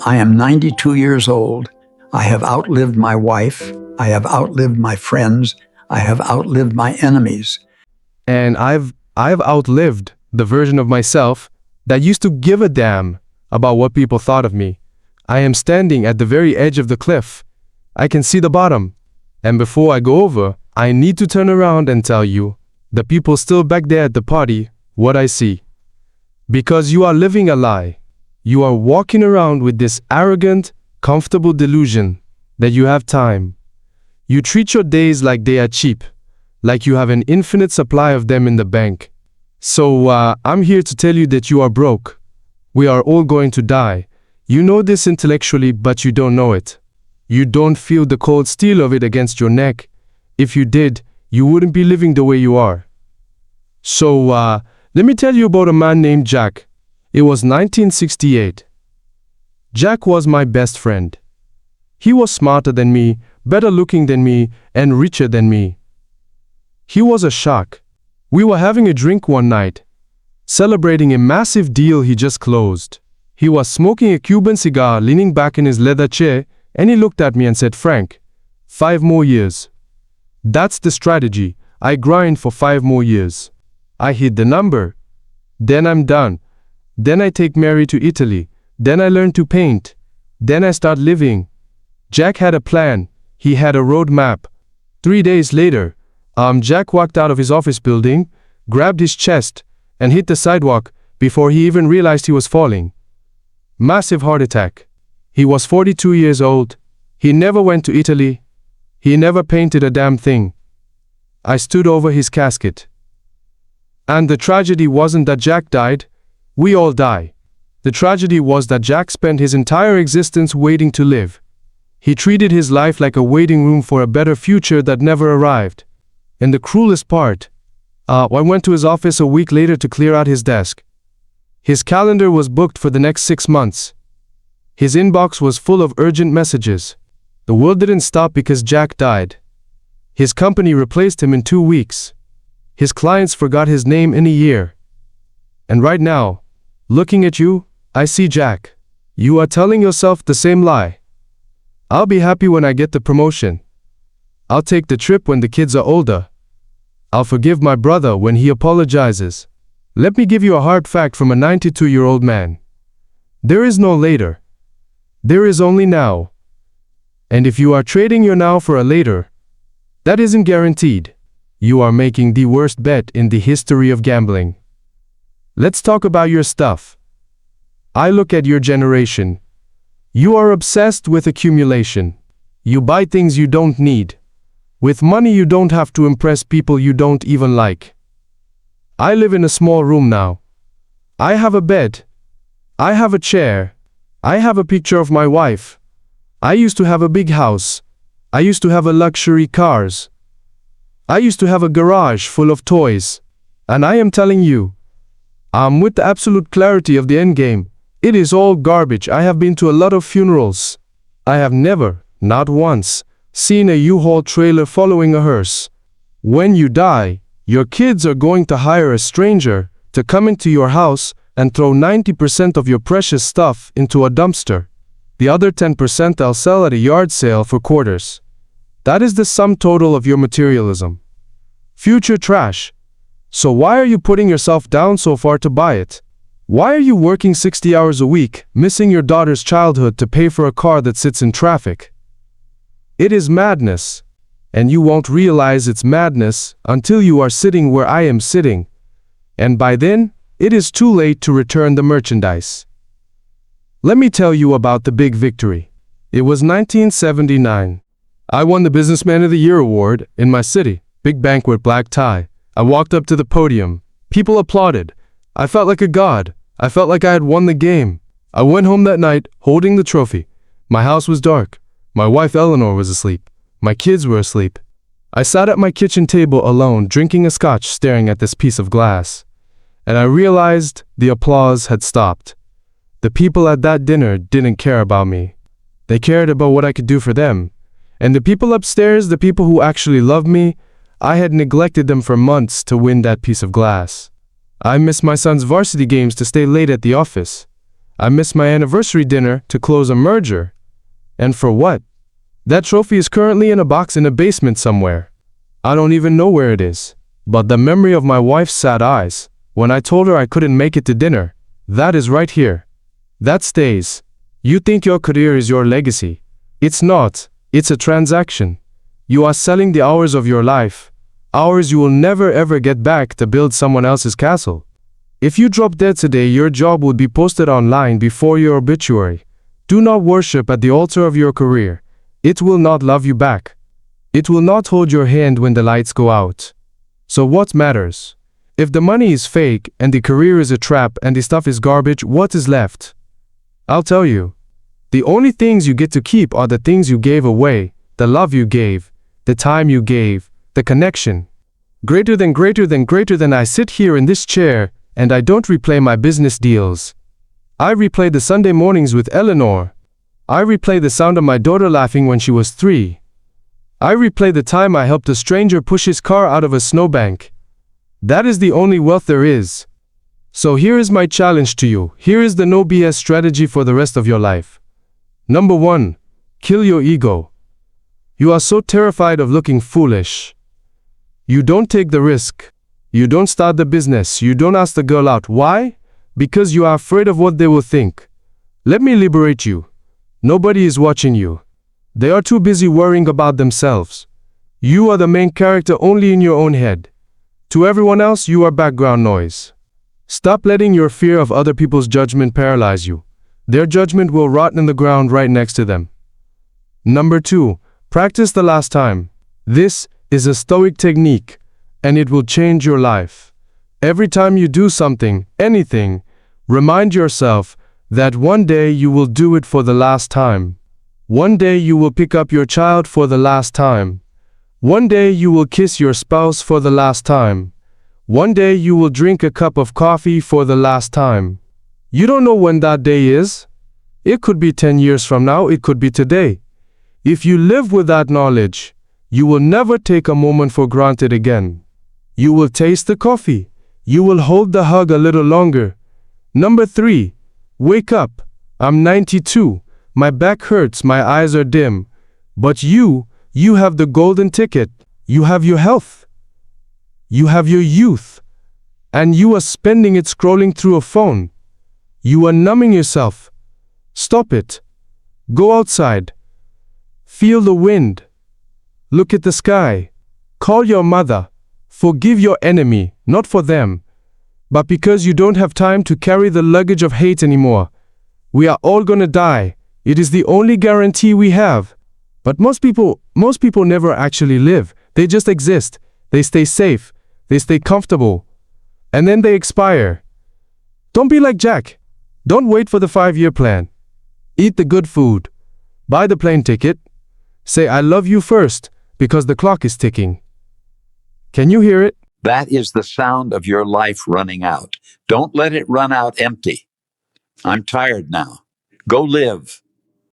I am 92 years old. I have outlived my wife. I have outlived my friends. I have outlived my enemies. And I've outlived the version of myself that used to give a damn about what people thought of me. I am standing at the very edge of the cliff. I can see the bottom. And before I go over, I need to turn around and tell you, the people still back there at the party, what I see. Because you are living a lie. You are walking around with this arrogant, comfortable delusion that you have time. You treat your days like they are cheap, like you have an infinite supply of them in the bank. So I'm here to tell you that you are broke. We are all going to die. You know this intellectually, but you don't know it. You don't feel the cold steel of it against your neck. If you did, you wouldn't be living the way you are. So let me tell you about a man named Jack. It was 1968. Jack was my best friend. He was smarter than me, better looking than me, and richer than me. He was a shark. We were having a drink one night, celebrating a massive deal he just closed. He was smoking a Cuban cigar, leaning back in his leather chair, and he looked at me and said, "Frank, 5 more years. That's the strategy. I grind for 5 more years. I hit the number. Then I'm done. Then I take Mary to Italy. Then I learn to paint. Then I start living." Jack had a plan. He had a roadmap. 3 days later, Jack walked out of his office building, grabbed his chest, and hit the sidewalk before he even realized he was falling. Massive heart attack. He was 42 years old. He never went to Italy. He never painted a damn thing. I stood over his casket. And the tragedy wasn't that Jack died. We all die. The tragedy was that Jack spent his entire existence waiting to live. He treated his life like a waiting room for a better future that never arrived. And the cruelest part, I went to his office a week later to clear out his desk. His calendar was booked for the next 6 months. His inbox was full of urgent messages. The world didn't stop because Jack died. His company replaced him in 2 weeks. His clients forgot his name in a year. And right now, looking at you, I see Jack. You are telling yourself the same lie. I'll be happy when I get the promotion. I'll take the trip when the kids are older. I'll forgive my brother when he apologizes. Let me give you a hard fact from a 92-year-old man. There is no later. There is only now. And if you are trading your now for a later, that isn't guaranteed. You are making the worst bet in the history of gambling. Let's talk about your stuff. I look at your generation. You are obsessed with accumulation. You buy things you don't need. With money you don't have to impress people you don't even like. I live in a small room now. I have a bed. I have a chair. I have a picture of my wife. I used to have a big house. I used to have a luxury cars. I used to have a garage full of toys. And I am telling you, with the absolute clarity of the end game, it is all garbage. I have been to a lot of funerals. I have never, not once, seen a U-Haul trailer following a hearse. When you die, your kids are going to hire a stranger to come into your house and throw 90% of your precious stuff into a dumpster. The other 10% they'll sell at a yard sale for quarters. That is the sum total of your materialism. Future trash. So why are you putting yourself down so far to buy it? Why are you working 60 hours a week, missing your daughter's childhood to pay for a car that sits in traffic? It is madness. And you won't realize it's madness until you are sitting where I am sitting. And by then, it is too late to return the merchandise. Let me tell you about the big victory. It was 1979. I won the Businessman of the Year award in my city. Big banquet, black tie. I walked up to the podium. People applauded. I felt like a god. I felt like I had won the game. I went home that night holding the trophy. My house was dark. My wife Eleanor was asleep. My kids were asleep. I sat at my kitchen table alone, drinking a scotch, staring at this piece of glass. And I realized the applause had stopped. The people at that dinner didn't care about me. They cared about what I could do for them. And the people upstairs, the people who actually loved me, I had neglected them for months to win that piece of glass. I missed my son's varsity games to stay late at the office. I missed my anniversary dinner to close a merger. And for what? That trophy is currently in a box in a basement somewhere. I don't even know where it is. But the memory of my wife's sad eyes, when I told her I couldn't make it to dinner, that is right here. That stays. You think your career is your legacy. It's not. It's a transaction. You are selling the hours of your life. Hours you will never ever get back to build someone else's castle. If you drop dead today, your job would be posted online before your obituary. Do not worship at the altar of your career. It will not love you back. It will not hold your hand when the lights go out. So what matters? If the money is fake and the career is a trap and the stuff is garbage, what is left? I'll tell you. The only things you get to keep are the things you gave away, the love you gave, the time you gave, the connection. Greater than I sit here in this chair and I don't replay my business deals. I replay the Sunday mornings with Eleanor. I replay the sound of my daughter laughing when she was 3. I replay the time I helped a stranger push his car out of a snowbank. That is the only wealth there is. So here is my challenge to you. Here is the no BS strategy for the rest of your life. Number 1. Kill your ego. You are so terrified of looking foolish. You don't take the risk. You don't start the business. You don't ask the girl out. Why? Because you are afraid of what they will think. Let me liberate you. Nobody is watching you. They are too busy worrying about themselves. You are the main character only in your own head. To everyone else, you are background noise. Stop letting your fear of other people's judgment paralyze you. Their judgment will rot in the ground right next to them. Number 2. Practice the last time. This is a stoic technique, and it will change your life. Every time you do something, anything, remind yourself that one day you will do it for the last time. One day you will pick up your child for the last time. One day you will kiss your spouse for the last time. One day you will drink a cup of coffee for the last time. You don't know when that day is. It could be 10 years from now, it could be today. If you live with that knowledge, you will never take a moment for granted again. You will taste the coffee. You will hold the hug a little longer. Number 3. Wake up. I'm 92. My back hurts, my eyes are dim. But you have the golden ticket. You have your health. You have your youth. And you are spending it scrolling through a phone. You are numbing yourself. Stop it. Go outside. Feel the wind. Look at the sky. Call your mother. Forgive your enemy, not for them, but because you don't have time to carry the luggage of hate anymore. We are all gonna die. It is the only guarantee we have. But most people never actually live. They just exist. They stay safe. They stay comfortable. And then they expire. Don't be like Jack. Don't wait for the 5-year plan. Eat the good food. Buy the plane ticket. Say I love you first, because the clock is ticking. Can you hear it? That is the sound of your life running out. Don't let it run out empty. I'm tired now. Go live.